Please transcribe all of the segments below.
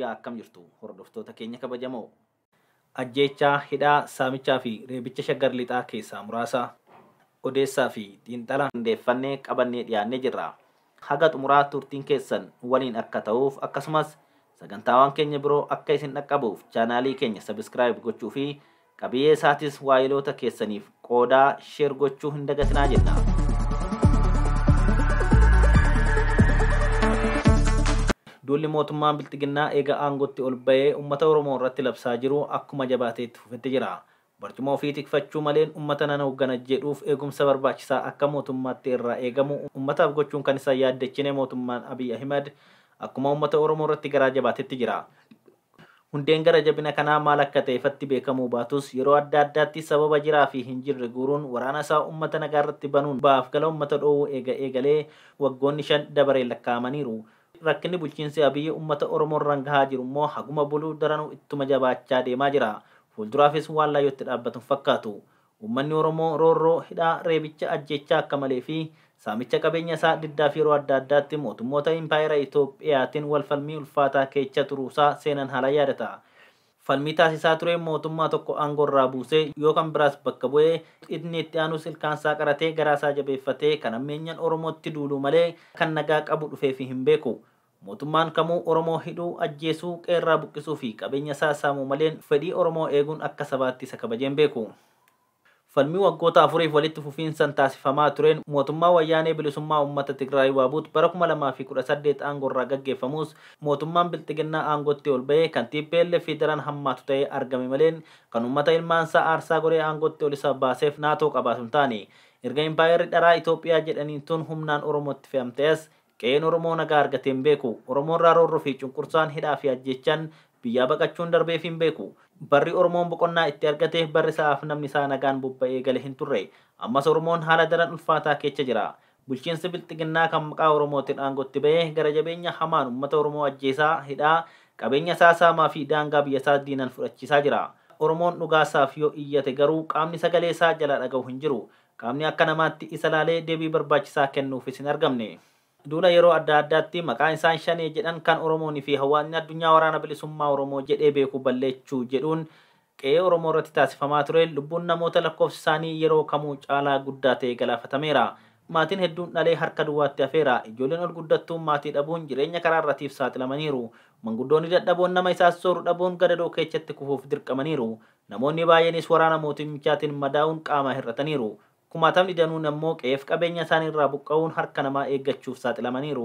fayyaa akkam jirtu hordoftoota keenya kabajamoo. Ajjeechaa, hidhaa, saamichaa fi reebicha shaggar lixaa keessaa muraasa odeessaa fi xiinxala hundeeffannee qabannee dhiyaannee jirra. Haga xumuraa turtiin keessan waliin akka ta'uuf akkasumas sagantaawwan keenya biroo akka isin dhaqqabuuf chaanaalii keenya sabiskiraayib gochuu fi qabiyyee isaatis waayiloota keessaniif qoodaa sheer gochuu hin dagatinaa jenna. Duulli mootummaan Bilxiginnaa eega aangootti ol ba'ee uummata Oromoo irratti labsaa jiru akkuma jabaateetti fufetti jira. Barcuma ofii tikfachuu maleen uummata nan hooggana jedhuuf eegumsa barbaachisaa akka mootummaatti irraa eegamu uummataaf gochuun kan isa yaaddechine mootummaan Abiy Ahmed akkuma uummata Oromoo irratti garaa jabaatetti jira. Hundeen gara jabina kanaa maal akka ta'e ifatti beekamuu baatus yeroo adda addaatti sababa jiraa fi hin jirre guuruun waraana isaa uummata nagaa irratti banuun ba'aaf gala uummata dhoowwuu eegalee waggoonni 5 dabaree lakkaa'amaniiru. Rakkinni bulchiinsi Abiy uummata Oromoo irraan gahaa jiru immoo haguma buluu daranuu ittuma jabaachaa deemaa jira. Fuulduraafis waan laayyootti dhaabbatu fakkaatu. Uummanni Oromoo roorroo, hidhaa, reebicha, ajjeechaa akka malee fi saamicha qabeenya isaa diddaa fi yeroo adda addaatti mootummoota impaayera Itoophiyaatiin wal falmii ulfaataa keessa turuusaa seenan haala yaadata. Falmii taasisaa ture mootummaa tokko aangoo irraa buusee yookaan biraas bakka bu'ee inni itti aanus ilkaansaa qaratee garaasaa jabeeffatee kan ammeenyaan Oromootti duuluu malee kan nagaa qabu dhufee fi hin beeku. Mootummaan kamuu Oromoo hidhuu, ajjeesuu, qeerraa buqqisuu fi qabeenya isaa saamuu maleen fedhii Oromoo eeguun akka sabaatti isa kabajeen beeku. Falmii waggoota 4 walitti fufiinsaan taasifamaa tureen mootummaa wayyaanee bilisummaa uummata Tigraay waabuut bara 2018 aangoo irraa gaggeeffamus mootummaan Bilxiginnaa aangootti ol ba'ee kan TPLF fi daran hammaatu ta'ee argame maleen kan uummata ilmaansaa aarsaa godhee aangootti ol isa baaseef naatoo qabaatu hin taane. Erga impaayerri dharaa Itoophiyaa jedhaniin tun humnaan Oromootti fe'amtees qe'een Oromoo nagaa argateen beeku. Oromoon roorroo fi cunqursaan, hidhaa fi ajjechaan biyyaa baqachuun darbeef hin beeku. Barri Oromoon boqonnaa itti argateef barri isaaf namni isaa nagaan bobba'ee gale hin turre. Ammas Oromoon haala daran ulfaataa keessa jira. Bulchiinsi Bilxiginnaa kan maqaa Oromootiin aangootti ba'ee gara jabeenya hamaan uummata Oromoo ajjeesaa, hidhaa, qabeenya isaa saamaa fi daangaa biyya isaa diinan fudhachiisaa jira. Oromoon dhugaasaaf yoo iyyate garuu qaamni sagalee isaa jalaa dhaga'u hin jiru. Qaamni akka namaatti isa laalee deebii barbaachisaa kennuufis hin argamne. Duula yeroo adda addaatti maqaan isaan shanee jedhan kan Oromoon fi hawaasni addunyaa waraana bilisummaa Oromoo jedhee beeku balleechuu jedhuun qe'ee Oromoo irratti taasifamaa ture lubbuun namoota lakkoofsi isaanii yeroo kamuu caalaa guddaa ta'e galaafatameera. Maatiin hedduun dhalee harka duwwaatti hafeera. Ijoolleen ol guddattuun maatii dhabuun jireenya karaa irratiif saaxilamaniiru. Manguddoonni dadhaboon nama isaas sooru dhabuun gadadoo keessatti kufuuf dirqamaniiru. Namoonni baay'eenis waraana mootummaatiin madaa'uun qaamaa hir'ataniiru. Kumaatamni danuun ammoo qe'eef qabeenya isaanii irraa buqqa'uun harka namaa eeggachuuf saaxilamaniiru.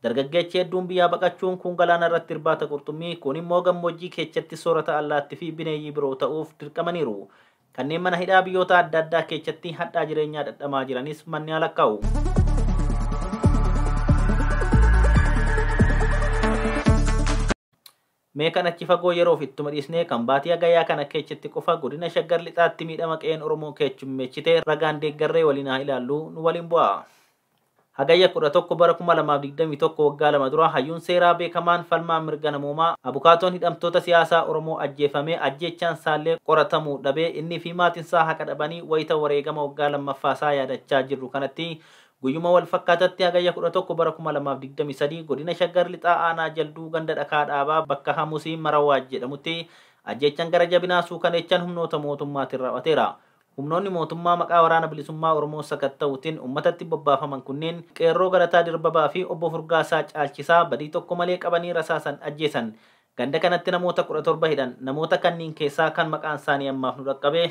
Dargaggeechi hedduun biyyaa baqachuun kun galaana irratti irbaata qurxummii, kun immoo gammoojjii keessatti soorata allaattii fi bineeyyii biroo ta'uuf dirqamaniiru. Kanneen mana hidhaa biyyoota adda addaa keessatti hadhaa jireenyaa dhadhamaa jiranis manni halakkaa'u. Mee kan achi fagoo yeroof ittuma dhiisnee kan baatii hagayyaa kana keessatti qofa godina shaggar lixaatti miidhama qe'een Oromoo keessummeessitee ragaan deeggarree waliin haa ilaallu nu waliin bu'a. Hagayya 11 bara 2021 waggaa 2 dura hayyuun seeraa beekamaan falmaa mirga namoomaa abukaatoon hidhamtoota siyaasaa Oromoo ajjeefamee ajjeechaan isaallee qoratamuu dhabee inni fi maatiin isaa haqa dhabanii wayita wareegama waggaa 2ffaa isaa yaadachaa jirru kanatti guyyuma wal fakkaatatti hagayya 11 bara 2023 godina shaggar lixaa aanaa jalduu ganda dhakaa dhaabaa bakka hamusii marawaa jedhamutti ajjeechaan gara jabinaa suukaneechaan humnoota mootummaatiin raawwateera. Humnoonni mootummaa maqaa waraana bilisummaa Oromoo sakatta'uutiin uummatatti bobbaafaman kunneen qeerroo Galataa Dirbabaa fi obbo Furgaasaa Caalchisaa badii tokko malee qabanii rasaasan ajjeesan. Ganda kanatti namoota 17 hidhan. Namoota kanneen keessaa kan maqaan isaanii ammaaf nu dhaqqabe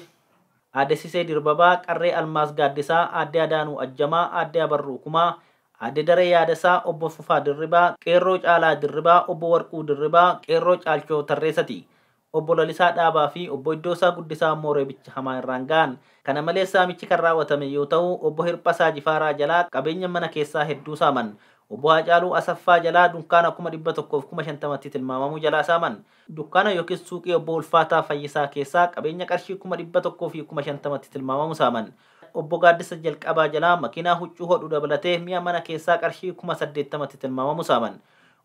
Aadde Sisee Dirbabaa, Qarree Almaas Gaaddisaa, Aadde Adaanuu Ajjamaa, Aadde Abarruu Kumaa, Aadde Daree Yaadasaa, obbo Fufaa Dirribaa, qeerroo Caalaa Dirribaa, obbo Warquu Dirribaa, qeerroo Caalchoo Tarreessati. Obbo Lalisaa Dhaabaa fi obbo Iddoosaa Guddisaa immoo reebicha hamaa irraan ga'an. Kana malees saamichi kan raawwatame yoo ta'u, obbo Hirphasaa Jifaaraa jalaa qabeenya mana keessaa hedduu saaman. Obbo Haacaaluu Asaffaa jalaa dunkaana 150,050tti tilmaamamu jalaa saaman. Dukkaana yookiin suuqii obbo Ulfaataa Fayyisaa keessaa qabeenya qarshii 150,050tti tilmaamamu saaman. Obbo Gaaddisa Jalqabaa jalaa makiinaa huccuu hodhu dabalatee mi'a mana keessaa qarshii 80,000tti tilmaamamu saaman.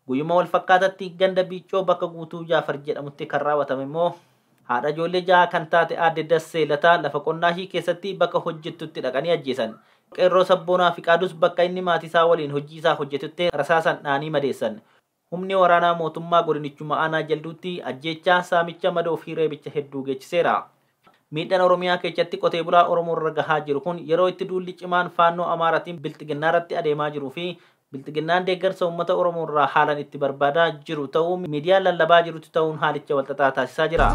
Guyyuma wal fakkaatatti ganda Biicoo bakka Guutuu Jaafar jedhamutti kan raawwatame immoo haadha ijoollee 6 kan taate Aadde Dassee Lataa lafa qonnaa ishii keessatti bakka hojjettutti dhaqanii ajjeesan. Qeerroo Sabboonaa fi Qaadus bakka inni maatii isaa waliin hojii isaa hojjetutti rasaasan dhaanii madeessan. humni waraanaa mootummaa godinichuma aanaa jalduutti ajjeechaa saamicha madoo fi reebicha hedduu geessiseera. Miidhaan Oromiyaa keessatti qotee bulaa Oromoo irra gahaa jiru kun yeroo itti duulli cimaan faannoo Amaaraatiin bilxiginnaa irratti adeemaa jiruu fi bilxiginnaan deeggarsa uummata Oromoo irraa haalan itti barbaadaa jiru ta'uu miidiyaan lallabaa jirutti ta'uun haalicha walxaxaa taasisaa jira.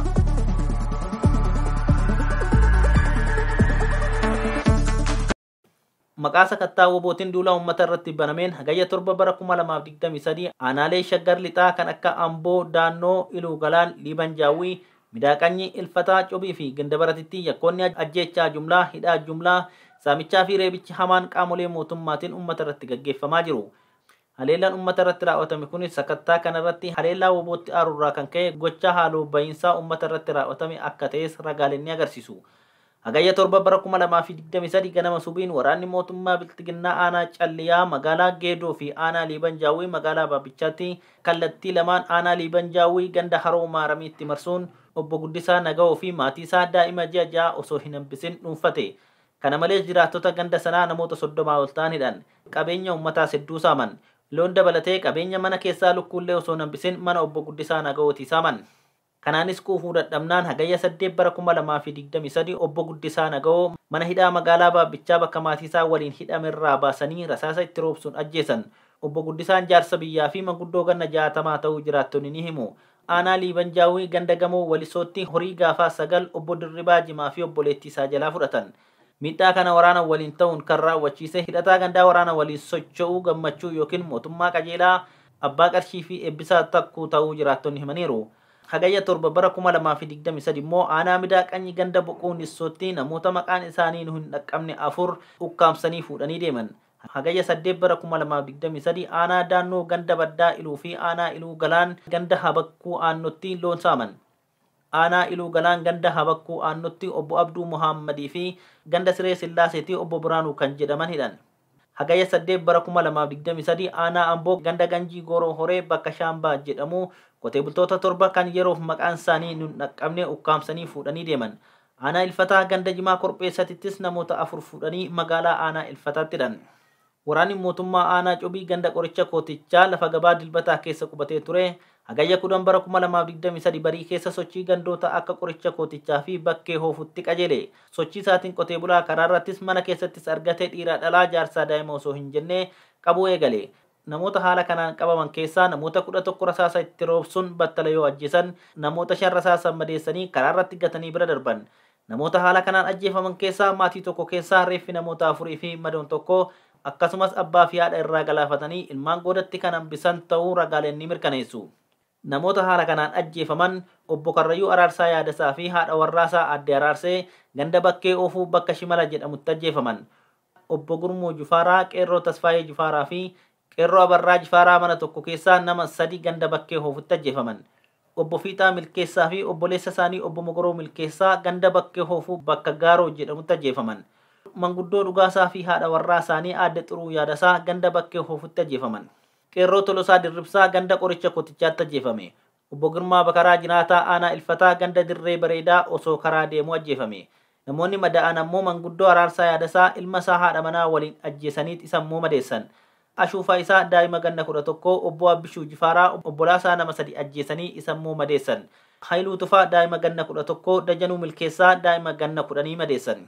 Maqaa sakattaa wobootiin duula uummata irratti banameen hagayya 7 bara 2023 aanaalee Shaggar Lixaa kan akka Amboo, Daannoo, Iluu Galaan, Liiban Jaawwii, Midaaqanyi, Ilfataa, Cobii fi Gandabaratitti yakkoonni ajjeechaa jumlaa, hidhaa jumlaa, saamichaa fi reebichi hamaan qaamolee mootummaatiin uummata irratti gaggeeffamaa jiru. Haleellaan uummata irratti raawwatame kunis sakattaa kana irratti haleellaa wobootti aaruurraa kan ka'e gocha haaloo bahiinsaa uummata irratti raawwatame akka ta'es ragaaleen ni agarsiisu. Hagayya 7 bara 2023 ganama subiin waraanni mootummaa bilxiginnaa aanaa Calliyaa magaalaa Geedoo fi aanaa Liiban Jaawwii magaalaa Baabichaatti kallattii lamaan aanaa Liiban Jaawwii ganda Haroo Maaramiitti marsuun obbo Guddisaa Naga'oo fi maatii isaa daa'ima ji'a 6 osoo hin hambisin dhuunfate. Kana malees jiraattota ganda sanaa namoota 30 ol ta'anidhaan qabeenya uummataa hedduu saaman. Loon dabalatee qabeenya mana keessaa lukkuullee osoo hin hambisin mana obbo Guddisaa Naga'ooti saaman. Kanaanis kuufuu dadhabnaan hagayya 8 bara 2023 obbo Guddisaa Naga'oo mana hidhaa magaalaa Baabichaa bakka maatii isaa waliin hidhamerraa baasanii rasaasa itti roobsuun ajjeesan. Obbo Guddisaan jaarsa biyyaa fi manguddoo ganna 60 ta'uu jiraattonni ni himu. Aanaa Liiban Jaawwii ganda gamoo Walisootti horii gaafaa 9 obbo Dirribaa Jimaa fi obboleettii isaa jalaa fudhatan. Miidhaa kana waraana waliin ta'uun kan raawwachiise hidhataa gandaa waraana waliin socho'uu gammachuu yookiin mootummaa qajeelaa abbaa qarshii fi eebbisaa takkuu ta'uu jiraattonni himaniiru. Hagayya 7 bara 2023 immoo aanaa Midaaqanyi ganda Boquun Issootti namoota maqaan isaanii nu hin dhaqqabne 4 ukkaamsanii fuudhanii deeman. Hagayya 8 bara 2023 aanaa Daannoo ganda Baddaa Iluu fi aanaa Iluu Galaan ganda Habakkuu Aannotti loon saaman. Aanaa Iluu Galaan ganda Habakkuu Aannotti obbo Abduu Muhammadii fi ganda Siree Sillaaseetti obbo Biraanuu kan jedhaman hidhan. Hagayya 8 bara 2023 aanaa Amboo ganda Ganjii Gooroo Horee bakka Shaambaa jedhamu qotee bultoota 7 kan yeroof maqaan isaanii nu hin dhaqqabne ukkaamsanii fuudhanii deeman. Aanaa Ilfataa ganda Jimaa Korpheessatittis namoota 4 fuudhanii magaalaa aanaa Ilfataatti hidhan. Waraanni mootummaa aanaa Cobii ganda Qoricha Kootichaa lafa gabaa Dilbataa keessa qubatee ture. Hagayya 10 bara 2023 barii keessa sochii gandoota akka Qoricha Kootichaa fi Bakkee Hoofutti qajeele. Sochii isaatiin qotee bulaa karaa irrattis mana keessattis argate dhiira dhalaa jaarsaa daa'ima osoo hin jenne qabuu eegale. Namoota haala kanaan qabaman keessaa namoota 11 rasaasa itti roobsuun battala yoo ajjeesan namoota 5 rasaasa madeessanii karaa irratti gatanii bira darban. Namoota haala kanaan ajjeefaman keessaa maatii tokko keessaa reeffi namoota 4 fi madoon tokko akkasumas abbaa fi haadha irraa galaafatanii ilmaan godatti kan hambisan ta'uu ragaaleen ni mirkaneessu. Namoota haala kanaan ajjeefaman obbo Karrayyuu Araarsaa Yaadasaa fi haadha warraasaa Aadde Araarsee ganda Bakkee Oofuu bakka Shimala jedhamutti ajjeefaman. Obbo Gurmuu Jufaaraa, Qeerroo Tasfaayee Jufaaraa fi Qeerroo Abarraa Jufaaraa mana tokko keessaa nama 3 ganda Bakkee Hoofutti ajjeefaman. Obbo Fiixaa Milkeessaa fi obboleessa isaanii obbo Mogoroo Milkeessaa ganda Bakkee Hoofuu bakka Gaaroo jedhamutti ajjeefaman. Manguddoo Dhugaasaa fi haadha warraa isaanii Aadde Xuruu Yaadasaa ganda Bakkee Hoofutti ajjeefaman. Qeerroo Tolosaa Dirribsaa ganda Qoricha Kootichaatti ajjeefame. Obbo Girmaa Bakaraa Jinaataa aanaa Ilfataa ganda Dirree Bareedaa osoo karaa deemuu ajjeefame. Namoonni madaa'an ammoo manguddoo Araarsaa Yaadasaa ilma isaa haadha manaa waliin ajjeesaniit isa immoo madeessan. Ashuufaa isaa daa'ima ganna 11 obbo Abbishuu Jifaaraa obbolaasaa nama 3 ajjeesanii isa immoo madeessan. Haayiluu Tufaa daa'ima ganna 11 Dajanuu Milkeessaa daa'ima ganna 10 madeessan.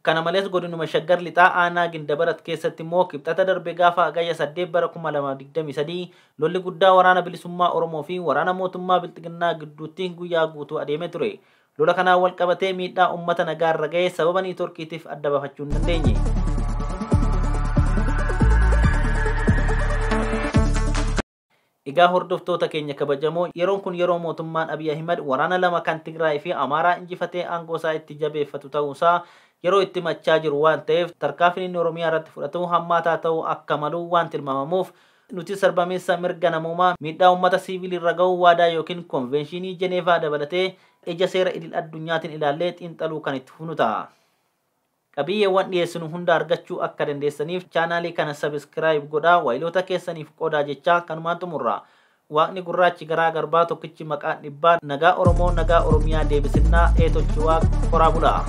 Kana malees godinuma Shaggar Lixaa aanaa Gindabarat keessatti immoo kibxata darbe gaafa hagayya 8 bara 2023 lolli guddaa waraana bilisummaa Oromoo fi waraana mootummaa Bilxiginnaa gidduutti guyyaa guutuu adeemee ture. Lola kanaan wal qabatee miidhaa uummata nagaa irra ga'ee sababa niitoorkiitiif adda baafachuu hin dandeenye. Egaa hordoftoota keenya kabajamoo yeroon kun yeroo mootummaan Abiy Ahimad waraana lama kan Tigraay fi Amaaraa injifatee aangoo isaa itti jabeeffatu ta'uusaa yeroo itti machaa jiru waan ta'eef tarkaanfiin inni Oromiyaa irratti fudhatu hammaataa ta'uu akka malu waan tilmaamamuuf nuti sarbameessa mirga namoomaa miidhaa uummata siviilii irra ga'uu waadaa yookiin konvenshinii Jeneevaa dabalatee ija seera idil addunyaatiin ilaallee xiinxaluu kan itti fufnu ta'a. Qabiyyeewwan dhiyeessinu hunda argachuu akka dandeessaniif chaanaalii kana sabiskiraayib godhaa waayiloota keessaniif qoodaa jechaa kanumaan xumurra. Waaqni gurraachi garaa garbaa tokkichi maqaan dhibbaa nagaa Oromoo nagaa Oromiyaa deebisinnaa eetochi waaq qoraa bulaa.